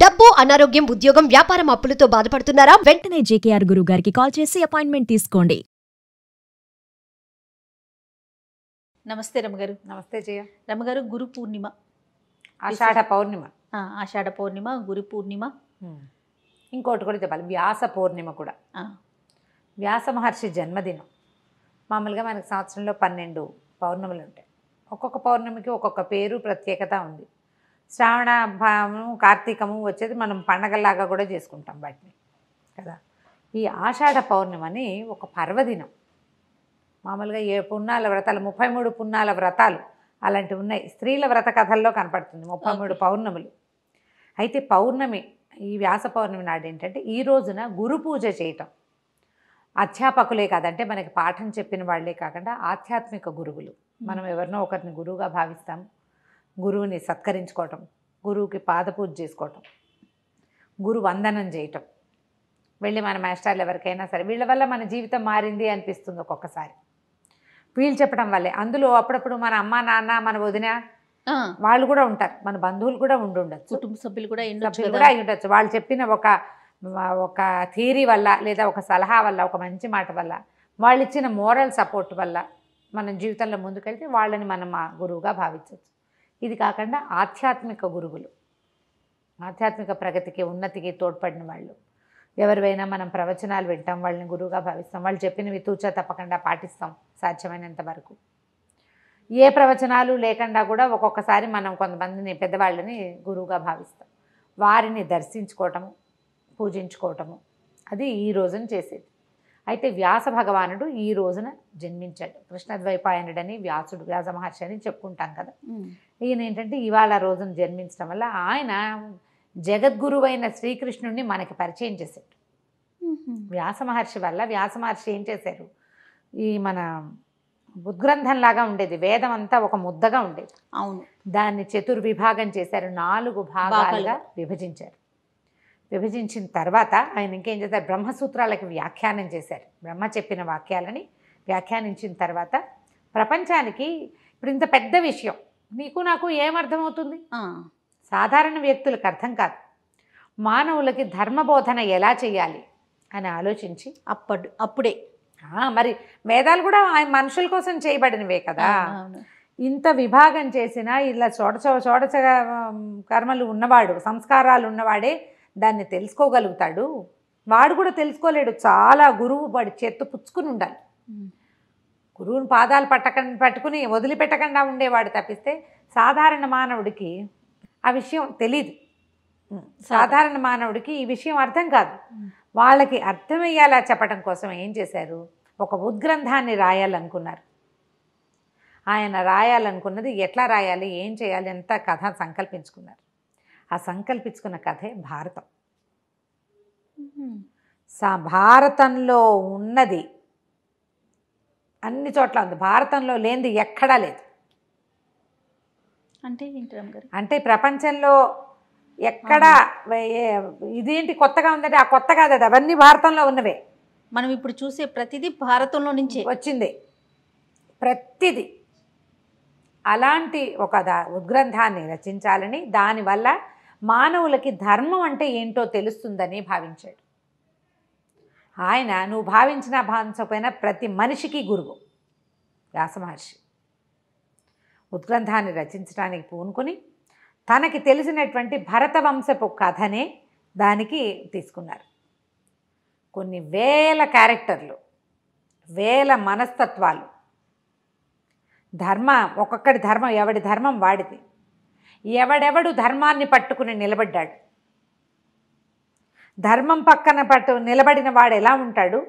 డబ్బు, అనారోగ్యం, ఉద్యోగం, వ్యాపారం అప్పులతో బాధపడుతున్నారా? వెంటనే జేకేఆర్ గురువు గారికి కాల్ చేసి అపాయింట్మెంట్ తీసుకోండి. నమస్తే రమగారు. నమస్తే జయ. రమగారు, గురు పూర్ణిమ, ఆషాఢ పౌర్ణిమ. ఆషాఢ పౌర్ణిమ, గురు పూర్ణిమ, ఇంకోటి కూడా చెప్పాలి, వ్యాస పౌర్ణిమ కూడా. వ్యాస మహర్షి జన్మదినం. మామూలుగా మనకి సంవత్సరంలో 12 పౌర్ణములు ఉంటాయి. ఒక్కొక్క పౌర్ణమికి ఒక్కొక్క పేరు, ప్రత్యేకత ఉంది. శ్రావణ భావము, కార్తీకము వచ్చేది మనం పండగలాగా కూడా చేసుకుంటాం వాటిని కదా. ఈ ఆషాఢ పౌర్ణిమని ఒక పర్వదినం. మామూలుగా 7 పున్నాల వ్రతాలు, 33 పున్నాల వ్రతాలు అలాంటివి ఉన్నాయి. స్త్రీల వ్రత కథల్లో కనపడుతుంది 33 పౌర్ణములు. అయితే పౌర్ణమి, ఈ వ్యాస పౌర్ణమి నాడు ఏంటంటే ఈ రోజున గురు పూజ చేయటం. అధ్యాపకులే కాదంటే మనకి పాఠం చెప్పిన వాళ్ళే కాకుండా ఆధ్యాత్మిక గురువులు. మనం ఎవరినో ఒకరిని గురువుగా భావిస్తాం. గురువుని సత్కరించుకోవటం, గురువుకి పాదపూజ చేసుకోవటం, గురు వందనం చేయటం. వెళ్ళి మన మాస్టర్లు ఎవరికైనా సరే వీళ్ళ వల్ల మన జీవితం మారింది అనిపిస్తుంది ఒక్కొక్కసారి. వీళ్ళు చెప్పడం వల్లే. అందులో అప్పుడప్పుడు మన అమ్మ, నాన్న, మన వదిన వాళ్ళు కూడా ఉంటారు, మన బంధువులు కూడా ఉండొచ్చు, కుటుంబ సభ్యులు కూడా అయి ఉండొచ్చు. వాళ్ళు చెప్పిన ఒక థియరీ వల్ల, లేదా ఒక సలహా వల్ల, ఒక మంచి మాట వల్ల, వాళ్ళు ఇచ్చిన మోరల్ సపోర్ట్ వల్ల మనం జీవితంలో ముందుకెళ్తే వాళ్ళని మనం మా గురువుగా భావించవచ్చు. ఇది కాకుండా ఆధ్యాత్మిక గురువులు, ఆధ్యాత్మిక ప్రగతికి, ఉన్నతికి తోడ్పడిన వాళ్ళు ఎవరివైనా మనం ప్రవచనాలు వింటాం, వాళ్ళని గురువుగా భావిస్తాం. వాళ్ళు చెప్పినవి తూచా తప్పకుండా పాటిస్తాం సాధ్యమైనంత వరకు. ఏ ప్రవచనాలు లేకుండా కూడా ఒక్కొక్కసారి మనం కొంతమందిని, పెద్దవాళ్ళని గురువుగా భావిస్తాం. వారిని దర్శించుకోవటము, పూజించుకోవటము, అది ఈ రోజున చేసేది. అయితే వ్యాస భగవానుడు ఈ రోజున జన్మించాడు. కృష్ణద్వైపాయనుడని వ్యాసుడు, వ్యాస మహర్షి అని చెప్పుకుంటాం కదా. ఈయన ఏంటంటే ఇవాళ రోజున జన్మించడం వల్ల ఆయన జగద్గురువైన శ్రీకృష్ణుడిని మనకి పరిచయం చేశాడు. వ్యాస మహర్షి వల్ల, వ్యాస మహర్షి ఏం చేశారు, ఈ మన ఉద్గ్రంథంలాగా ఉండేది, వేదం అంతా ఒక ముద్దగా ఉండేది. అవును, దాన్ని చతుర్విభాగం చేశారు, 4 భాగాలుగా విభజించారు. విభజించిన తర్వాత ఆయన ఇంకేం చేశారు, బ్రహ్మసూత్రాలకి వ్యాఖ్యానం చేశారు. బ్రహ్మ చెప్పిన వాక్యాలని వ్యాఖ్యానించిన తర్వాత ప్రపంచానికి ఇప్పుడు ఇంత పెద్ద విషయం నీకు నాకు ఏమర్థమవుతుంది, సాధారణ వ్యక్తులకు అర్థం కాదు. మానవులకి ధర్మబోధన ఎలా చేయాలి అని ఆలోచించి అప్పుడే మరి వేదాలు కూడా మనుషుల కోసం చేయబడినవే కదా. ఇంత విభాగం చేసినా ఇలా షోడశ కర్మలు ఉన్నవాడు, సంస్కారాలు ఉన్నవాడే దాన్ని తెలుసుకోగలుగుతాడు. వాడు కూడా తెలుసుకోలేడు, చాలా గురువు వాడి చేత్తో పుచ్చుకుని ఉండాలి. గురువుని పాదాలు పట్టుకుని వదిలిపెట్టకుండా ఉండేవాడు తప్పిస్తే సాధారణ మానవుడికి ఆ విషయం తెలీదు. సాధారణ మానవుడికి ఈ విషయం అర్థం కాదు. వాళ్ళకి అర్థమయ్యేలా చెప్పడం కోసం ఏం చేశారు, ఒక ఉద్గ్రంథాన్ని రాయాలనుకున్నారు. ఆయన రాయాలనుకున్నది ఎట్లా రాయాలి, ఏం చేయాలి అంత కథ సంకల్పించుకున్నారు. ఆ సంకల్పించుకున్న కథే భారతం. భారతంలో ఉన్నది అన్ని చోట్ల ఉంది, భారతంలో లేనిది ఎక్కడా లేదు. అంటే ప్రపంచంలో ఎక్కడా ఇదేంటి కొత్తగా ఉందంటే ఆ కొత్త కాదు, అది అవన్నీ భారతంలో ఉన్నవే. మనం ఇప్పుడు చూసే ప్రతిదీ భారతంలో నుంచే వచ్చింది, ప్రతిదీ. అలాంటి ఒక ఉద్గ్రంథాన్ని రచించాలని, దానివల్ల మానవులకి ధర్మం అంటే ఏంటో తెలుస్తుందని భావించాడు ఆయన. నువ్వు భావించినా భావించకపోయినా ప్రతి మనిషికి గురువు వ్యాస మహర్షి. ఉద్గ్రంథాన్ని రచించడానికి పూనుకొని తనకి తెలిసినటువంటి భరతవంశపు కథనే దానికి తీసుకున్నారు. కొన్ని వేల క్యారెక్టర్లు, వేల మనస్తత్వాలు, ఒక్కొక్కడి ధర్మం, ఎవడి ధర్మం వాడిది. ఎవడెవడు ధర్మాన్ని పట్టుకుని నిలబడ్డాడు, ధర్మం పక్కన నిలబడిన వాడు ఎలా ఉంటాడు,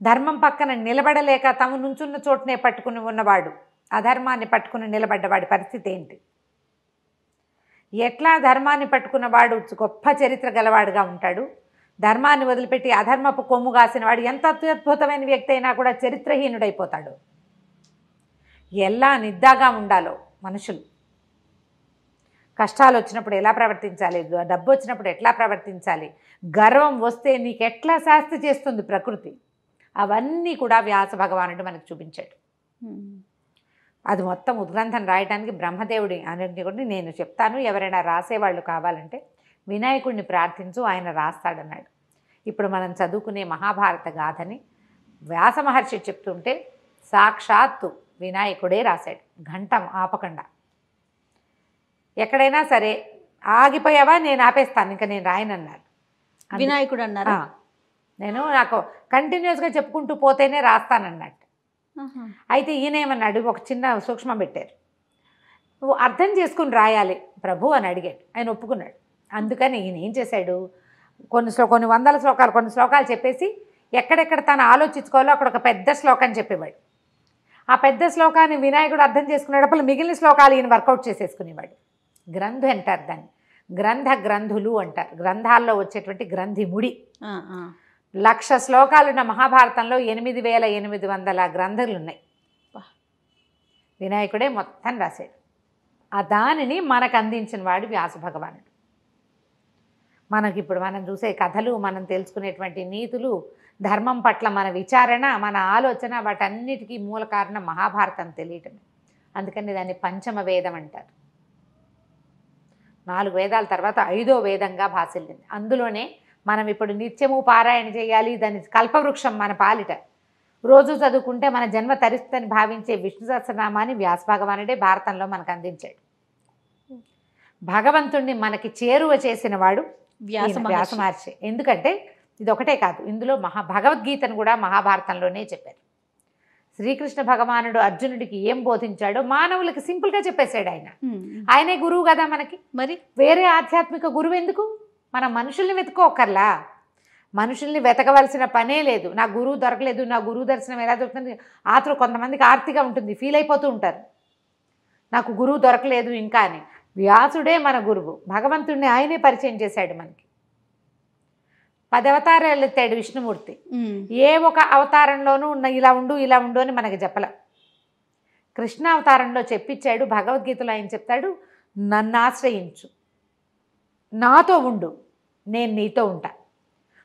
ధర్మం పక్కన నిలబడలేక తమ నుంచున్న చోటునే పట్టుకుని ఉన్నవాడు, అధర్మాన్ని పట్టుకుని నిలబడ్డవాడి పరిస్థితి ఏంటి, ఎట్లా ధర్మాన్ని పట్టుకున్నవాడు గొప్ప చరిత్ర గలవాడుగా ఉంటాడు, ధర్మాన్ని వదిలిపెట్టి అధర్మపు కొమ్ము కాసిన వాడు ఎంత అత్యద్భుతమైన వ్యక్తి అయినా కూడా చరిత్రహీనుడైపోతాడు. ఎలా నిద్దాగా ఉండాలో మనుషులు, కష్టాలు వచ్చినప్పుడు ఎలా ప్రవర్తించాలి, డబ్బు వచ్చినప్పుడు ఎట్లా ప్రవర్తించాలి, గర్వం వస్తే నీకు ఎట్లా శాస్తి చేస్తుంది ప్రకృతి, అవన్నీ కూడా వ్యాస భగవానుడు మనకు చూపించాడు. అది మొత్తం ఉద్గ్రంథం రాయడానికి బ్రహ్మదేవుడి అనుజ్ఞ కూడా నేను చెప్తాను. ఎవరైనా రాసేవాళ్ళు కావాలంటే వినాయకుడిని ప్రార్థించు, ఆయన రాస్తాడన్నాడు. ఇప్పుడు మనం చదువుకునే మహాభారత గాథని వ్యాస మహర్షి చెప్తుంటే సాక్షాత్తు వినాయకుడే రాశాడు, ఘంటం ఆపకుండా. ఎక్కడైనా సరే ఆగిపోయావా, నేను ఆపేస్తాను, ఇంకా నేను రాయనన్నాడు వినాయకుడు అన్నారా? నాకు కంటిన్యూస్గా చెప్పుకుంటూ పోతేనే రాస్తానన్నట్టు. అయితే ఈయన ఏమన్నాడు, ఒక చిన్న సూక్ష్మం పెట్టారు, నువ్వు అర్థం చేసుకుని రాయాలి ప్రభు అని అడిగాడు. ఆయన ఒప్పుకున్నాడు. అందుకని ఈయన ఏం చేశాడు, కొన్ని వందల శ్లోకాలు, కొన్ని శ్లోకాలు చెప్పేసి ఎక్కడెక్కడ తను ఆలోచించుకోవాలో అక్కడ ఒక పెద్ద శ్లోకాన్ని చెప్పేవాడు. ఆ పెద్ద శ్లోకాన్ని వినాయకుడు అర్థం చేసుకునేటప్పుడు మిగిలిన శ్లోకాలు ఈయన వర్కౌట్ చేసేసుకునేవాడు. గ్రంథు అంటారు దాన్ని, గ్రంథులు అంటారు. గ్రంథాల్లో వచ్చేటువంటి గ్రంథి ముడి. 1,00,000 శ్లోకాలున్న మహాభారతంలో 8,800 గ్రంథులు ఉన్నాయి. వినాయకుడే మొత్తం రాశాడు. ఆ దానిని మనకు అందించిన వాడు వ్యాస భగవానుడు. మనకిప్పుడు మనం చూసే కథలు, మనం తెలుసుకునేటువంటి నీతులు, ధర్మం పట్ల మన విచారణ, మన ఆలోచన, వాటన్నిటికీ మూల కారణం మహాభారతం తెలియటమే. అందుకని దాన్ని పంచమ వేదం అంటారు. 4 వేదాల తర్వాత 5వ వేదంగా భాసిల్లింది. అందులోనే మనం ఇప్పుడు నిత్యము పారాయణ చేయాలి. దాని కల్పవృక్షం మన పాలిట. రోజు చదువుకుంటే మన జన్మ తరిస్తుందని భావించే విష్ణు సహస్రనామాన్ని వ్యాస భగవానుడే భారతంలో మనకు అందించాడు. భగవంతుణ్ణి మనకి చేరువ చేసిన వాడు వ్యాస మహర్షి. ఎందుకంటే ఇది ఒకటే కాదు, ఇందులో భగవద్గీతను కూడా మహాభారతంలోనే చెప్పారు. శ్రీకృష్ణ భగవానుడు అర్జునుడికి ఏం బోధించాడో మానవులకి సింపుల్గా చెప్పేశాడు. ఆయనే గురువు కదా మనకి. మరి వేరే ఆధ్యాత్మిక గురువు ఎందుకు? మనం మనుషుల్ని వెతుక్కోకర్లా, మనుషుల్ని వెతకవలసిన పనే లేదు. నా గురువు దొరకలేదు, నా గురువు దర్శనం ఎలా దొరుకుతుంది? కొంతమందికి ఆర్తిగా ఉంటుంది, ఫీల్ అయిపోతూ ఉంటారు, నాకు గురువు దొరకలేదు ఇంకా అని. వ్యాసుడే మన గురువు. భగవంతుడిని ఆయనే పరిచయం చేశాడు మనకి. 10 అవతారాలు ఎత్తాడు విష్ణుమూర్తి. ఏ ఒక అవతారంలోనూ ఇలా ఉండు ఇలా ఉండు అని మనకి చెప్పలే. కృష్ణ అవతారంలో చెప్పించాడు. భగవద్గీతలో ఆయన చెప్తాడు, నన్ను ఆశ్రయించు, నాతో ఉండు, నేను నీతో ఉంటా,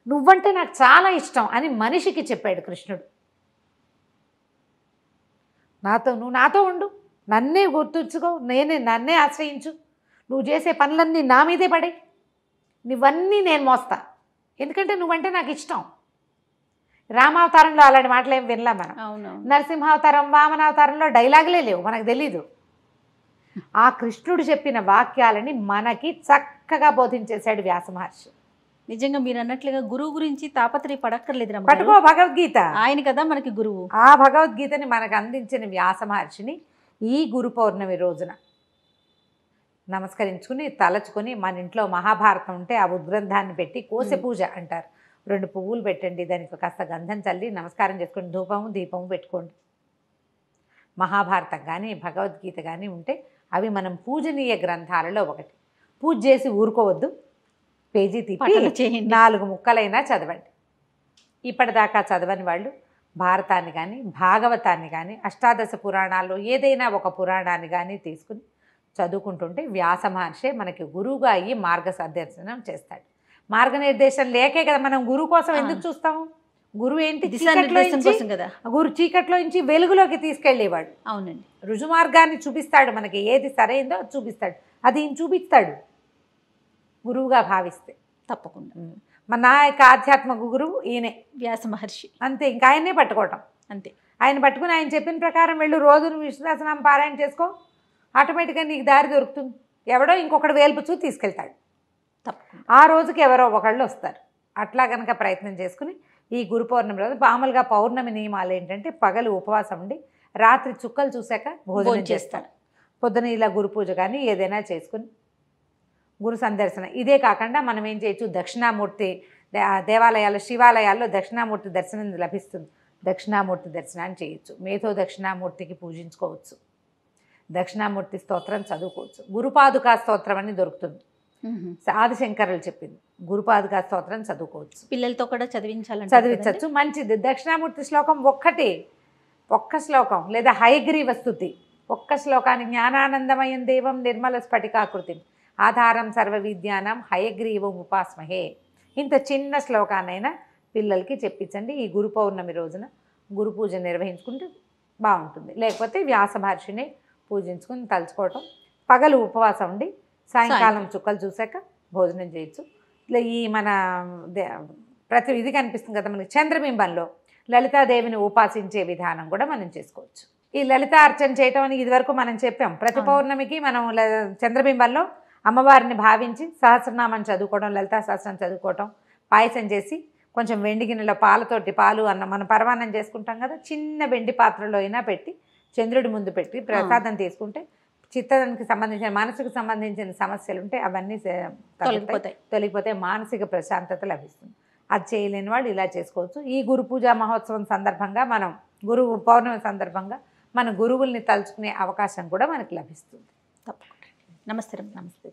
నువ్వంటే నాకు చాలా ఇష్టం అని మనిషికి చెప్పాడు కృష్ణుడు. నువ్వు నాతో ఉండు, నన్నే గుర్తుంచుకో, నన్నే ఆశ్రయించు, నువ్వు చేసే పనులన్నీ నా మీదే పడే, నువ్వన్నీ నేను మోస్తా, ఎందుకంటే నువ్వంటే నాకు ఇష్టం. రామావతారంలో అలాంటి మాటలు ఏం వినలా మనం. నరసింహావతారం, వామనావతారంలో డైలాగులే లేవు, మనకు తెలీదు. ఆ కృష్ణుడు చెప్పిన వాక్యాలని మనకి చక్కగా బోధించేశాడు వ్యాస మహర్షి. నిజంగా మీరు అన్నట్లుగా గురువు గురించి తాపత్రయ పడక్కర్లేదు. పట్టుకో భగవద్గీత, ఆయన కదా మనకి గురువు. ఆ భగవద్గీతని మనకు అందించిన వ్యాస మహర్షిని ఈ గురు పౌర్ణమి రోజున నమస్కరించుకుని తలచుకొని, మన ఇంట్లో మహాభారతం ఉంటే ఆ ఉద్గ్రంథాన్ని పెట్టి కోసె పూజ అంటారు, 2 పువ్వులు పెట్టండి, దానికి కాస్త గంధం చల్లి నమస్కారం చేసుకొని ధూపము దీపము పెట్టుకోండి. మహాభారతం కానీ భగవద్గీత కానీ ఉంటే అవి మనం పూజనీయ గ్రంథాలలో ఒకటి. పూజ చేసి ఊరుకోవద్దు, పేజీ తిప్పి 4 ముక్కలైనా చదవండి. ఇప్పటిదాకా చదవని వాళ్ళు భారతాన్ని కానీ భాగవతాన్ని కానీ అష్టాదశ పురాణాల్లో ఏదైనా ఒక పురాణాన్ని కానీ తీసుకుని చదువుకుంటుంటే వ్యాస మహర్షి మనకి గురువుగా అయ్యి మార్గనిర్దేశనం చేస్తాడు. మార్గనిర్దేశం లేకే కదా మనం గురువు కోసం ఎందుకు చూస్తాము? గురువు ఏంటి? చీకట్లో నుంచి వెలుగులోకి తీసుకెళ్ళేవాడు. అవునండి, రుజుమార్గాన్ని చూపిస్తాడు, మనకి ఏది సరైందో అది చూపిస్తాడు. అది ఈయన చూపిస్తాడు గురువుగా భావిస్తే. తప్పకుండా నా యొక్క ఆధ్యాత్మిక గురువు ఈయనే వ్యాస మహర్షి. అంతే, ఇంకా ఆయన్నే పట్టుకోవటం అంతే. ఆయన పట్టుకుని ఆయన చెప్పిన ప్రకారం వెళ్ళు, రోజు నువ్వు విష్ణు సహస్రనామం పారాయణ చేసుకో, ఆటోమేటిక్గా నీకు దారి దొరుకుతుంది. ఎవడో ఇంకొకటి వేల్పుచూ తీసుకెళ్తాడు. ఆ రోజుకి ఎవరో ఒకళ్ళు వస్తారు. అట్లా కనుక ప్రయత్నం చేసుకుని ఈ గురు పౌర్ణమి రోజు మామూలుగా పౌర్ణమి నియమాలు ఏంటంటే పగలు ఉపవాసం ఉండి రాత్రి చుక్కలు చూశాక భోజనం చేస్తారు. పొద్దున ఇలా గురు పూజ కానీ ఏదైనా చేసుకుని గురు సందర్శన. ఇదే కాకుండా మనం ఏం చేయొచ్చు, దక్షిణామూర్తి దేవాలయాల్లో శివాలయాల్లో దక్షిణామూర్తి దర్శనం లభిస్తుంది. దక్షిణామూర్తి దర్శనాన్ని చేయొచ్చు. మేధో దక్షిణామూర్తికి పూజించుకోవచ్చు. దక్షిణామూర్తి స్తోత్రం చదువుకోవచ్చు. గురుపాదుకా స్తోత్రం అని దొరుకుతుంది, ఆదిశంకరులు చెప్పింది. గురుపాదుకా స్తోత్రం చదువుకోవచ్చు. పిల్లలతో కూడా చదివించవచ్చు. మంచిది. దక్షిణామూర్తి శ్లోకం ఒక్క శ్లోకం లేదా హయగ్రీవ స్తుతి ఒక్క శ్లోకాన్ని, జ్ఞానానందమయం దేవం నిర్మల స్ఫటికాకృతి ఆధారం సర్వ విద్యానం హయగ్రీవం ఉపాస్మహే. ఇంత చిన్న శ్లోకాన్నైనా పిల్లలకి చెప్పించండి. ఈ గురు పౌర్ణమి రోజున గురు పూజ నిర్వహించుకుంటే బాగుంటుంది. లేకపోతే వ్యాస మహర్షిని పూజించుకుని తలుచుకోవటం, పగలు ఉపవాసం ఉండి సాయంకాలం చుక్కలు చూశాక భోజనం చేయొచ్చు. ఇట్లా ఈ మన ప్రతి ఇది కనిపిస్తుంది కదా మనకి చంద్రబింబంలో లలితాదేవిని ఉపాసించే విధానం కూడా మనం చేసుకోవచ్చు. ఈ లలిత అర్చన చేయటం అని ఇదివరకు మనం చెప్పాం. ప్రతి పౌర్ణమికి మనం చంద్రబింబంలో అమ్మవారిని భావించి సహస్రనామం చదువుకోవడం, లలితా సహస్రం చదువుకోవటం, పాయసం చేసి కొంచెం వెండి గిన్నెలో పాలు అన్నం మనం పరమాన్నం చేసుకుంటాం కదా, చిన్న వెండి పాత్రలో అయినా పెట్టి చంద్రుడి ముందు పెట్టి ప్రసాదం తీసుకుంటే చిత్తానికి సంబంధించిన మనసుకు సంబంధించిన సమస్యలు ఉంటే అవన్నీ తొలగిపోతే మానసిక ప్రశాంతత లభిస్తుంది. అది చేయలేని వాళ్ళు ఇలా చేసుకోవచ్చు. ఈ గురు పూజా మహోత్సవం సందర్భంగా మనం పౌర్ణమి సందర్భంగా మన గురువుల్ని తలుచుకునే అవకాశం కూడా మనకి లభిస్తుంది. తప్పకుండా. నమస్తే. నమస్తే.